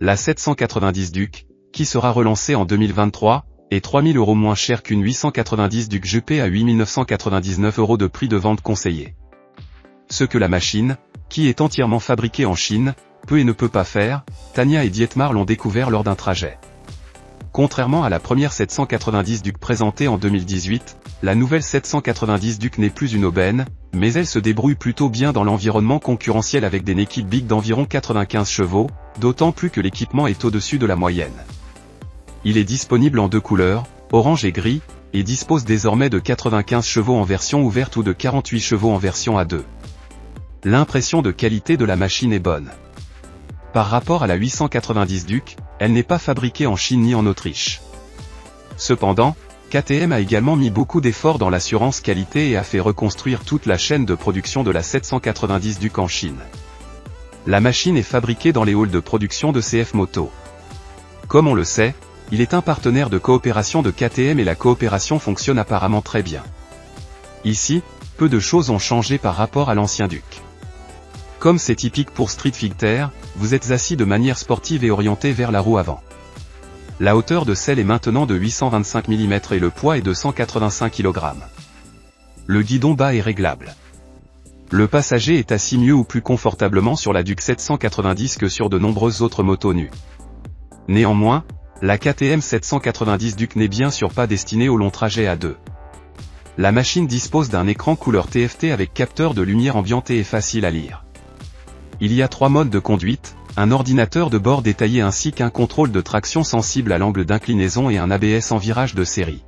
la 790 Duc, qui sera relancée en 2023, est 3 000 € moins chère qu'une 890 Duc GP à 8 999 € de prix de vente conseillé. Ce que la machine, qui est entièrement fabriquée en Chine, peut et ne peut pas faire, Tania et Dietmar l'ont découvert lors d'un trajet. Contrairement à la première 790 Duc présentée en 2018, la nouvelle 790 Duc n'est plus une aubaine, mais elle se débrouille plutôt bien dans l'environnement concurrentiel avec des naked big d'environ 95 chevaux, d'autant plus que l'équipement est au-dessus de la moyenne. Il est disponible en deux couleurs, orange et gris, et dispose désormais de 95 chevaux en version ouverte ou de 48 chevaux en version A2. L'impression de qualité de la machine est bonne. Par rapport à la 890 Duc, elle n'est pas fabriquée en Chine ni en Autriche. Cependant, KTM a également mis beaucoup d'efforts dans l'assurance qualité et a fait reconstruire toute la chaîne de production de la 790 Duc en Chine. La machine est fabriquée dans les halls de production de CF Moto. Comme on le sait, il est un partenaire de coopération de KTM et la coopération fonctionne apparemment très bien. Ici, peu de choses ont changé par rapport à l'ancien Duc. Comme c'est typique pour Street Fighter, vous êtes assis de manière sportive et orienté vers la roue avant. La hauteur de selle est maintenant de 825 mm et le poids est de 185 kg. Le guidon bas est réglable. Le passager est assis mieux ou plus confortablement sur la Duc 790 que sur de nombreuses autres motos nues. Néanmoins, la KTM 790 Duc n'est bien sûr pas destinée au long trajet à deux. La machine dispose d'un écran couleur TFT avec capteur de lumière ambiante et facile à lire. Il y a 3 modes de conduite, un ordinateur de bord détaillé ainsi qu'un contrôle de traction sensible à l'angle d'inclinaison et un ABS en virage de série.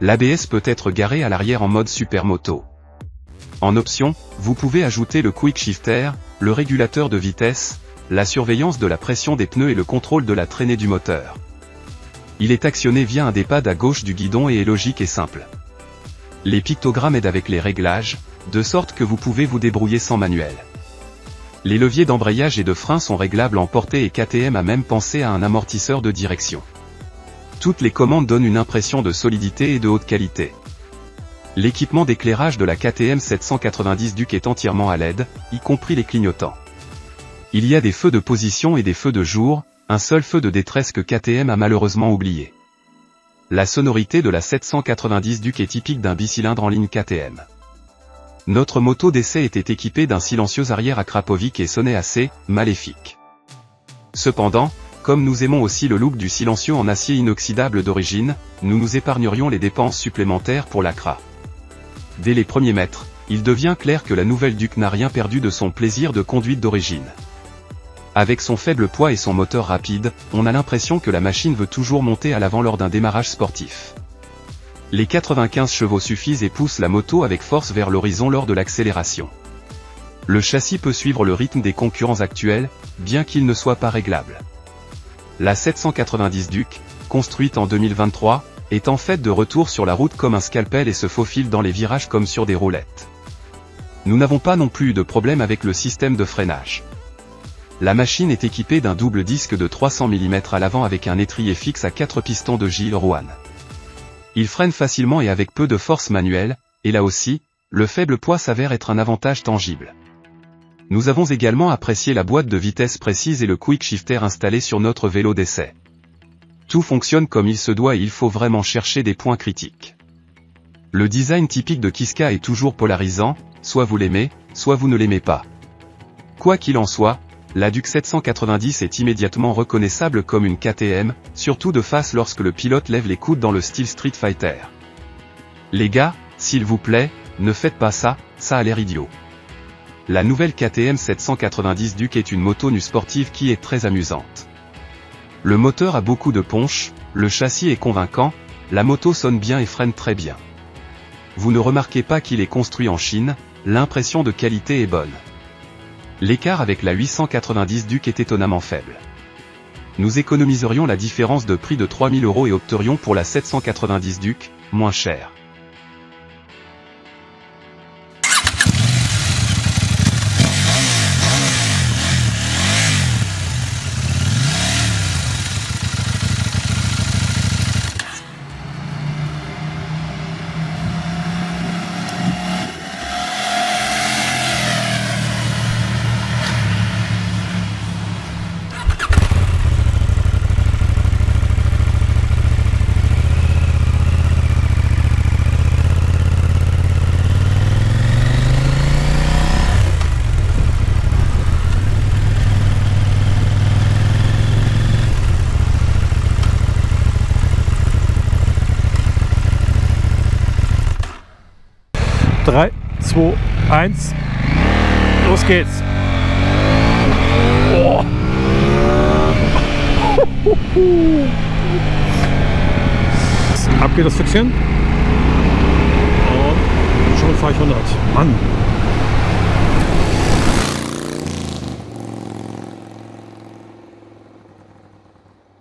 L'ABS peut être garé à l'arrière en mode supermoto. En option, vous pouvez ajouter le quick shifter, le régulateur de vitesse, la surveillance de la pression des pneus et le contrôle de la traînée du moteur. Il est actionné via un des pads à gauche du guidon et est logique et simple. Les pictogrammes aident avec les réglages, de sorte que vous pouvez vous débrouiller sans manuel. Les leviers d'embrayage et de frein sont réglables en portée et KTM a même pensé à un amortisseur de direction. Toutes les commandes donnent une impression de solidité et de haute qualité. L'équipement d'éclairage de la KTM 790 Duc est entièrement à LED, y compris les clignotants. Il y a des feux de position et des feux de jour, un seul feu de détresse que KTM a malheureusement oublié. La sonorité de la 790 Duc est typique d'un bicylindre en ligne KTM. Notre moto d'essai était équipée d'un silencieux arrière à Krapovic et sonnait assez maléfique. Cependant, comme nous aimons aussi le look du silencieux en acier inoxydable d'origine, nous nous épargnerions les dépenses supplémentaires pour l'ACRA. Dès les premiers mètres, il devient clair que la nouvelle Duc n'a rien perdu de son plaisir de conduite d'origine. Avec son faible poids et son moteur rapide, on a l'impression que la machine veut toujours monter à l'avant lors d'un démarrage sportif. Les 95 chevaux suffisent et poussent la moto avec force vers l'horizon lors de l'accélération. Le châssis peut suivre le rythme des concurrents actuels, bien qu'il ne soit pas réglable. La 790 Duc, construite en 2023, est en fait de retour sur la route comme un scalpel et se faufile dans les virages comme sur des roulettes. Nous n'avons pas non plus eu de problème avec le système de freinage. La machine est équipée d'un double disque de 300 mm à l'avant avec un étrier fixe à 4 pistons de Gilles Rouen. Il freine facilement et avec peu de force manuelle, et là aussi, le faible poids s'avère être un avantage tangible. Nous avons également apprécié la boîte de vitesse précise et le quick shifter installé sur notre vélo d'essai. Tout fonctionne comme il se doit et il faut vraiment chercher des points critiques. Le design typique de Kiska est toujours polarisant, soit vous l'aimez, soit vous ne l'aimez pas. Quoi qu'il en soit, la Duc 790 est immédiatement reconnaissable comme une KTM, surtout de face lorsque le pilote lève les coudes dans le style Street Fighter. Les gars, s'il vous plaît, ne faites pas ça, ça a l'air idiot. La nouvelle KTM 790 Duc est une moto nue sportive qui est très amusante. Le moteur a beaucoup de punch, le châssis est convaincant, la moto sonne bien et freine très bien. Vous ne remarquez pas qu'il est construit en Chine, l'impression de qualité est bonne. L'écart avec la 890 Duc est étonnamment faible. Nous économiserions la différence de prix de 3 000 € et opterions pour la 790 Duc, moins chère. 3, 2, 1. Los geht's. Oh. Ab geht das Füchschen. Und schon fahre ich 100. Mann.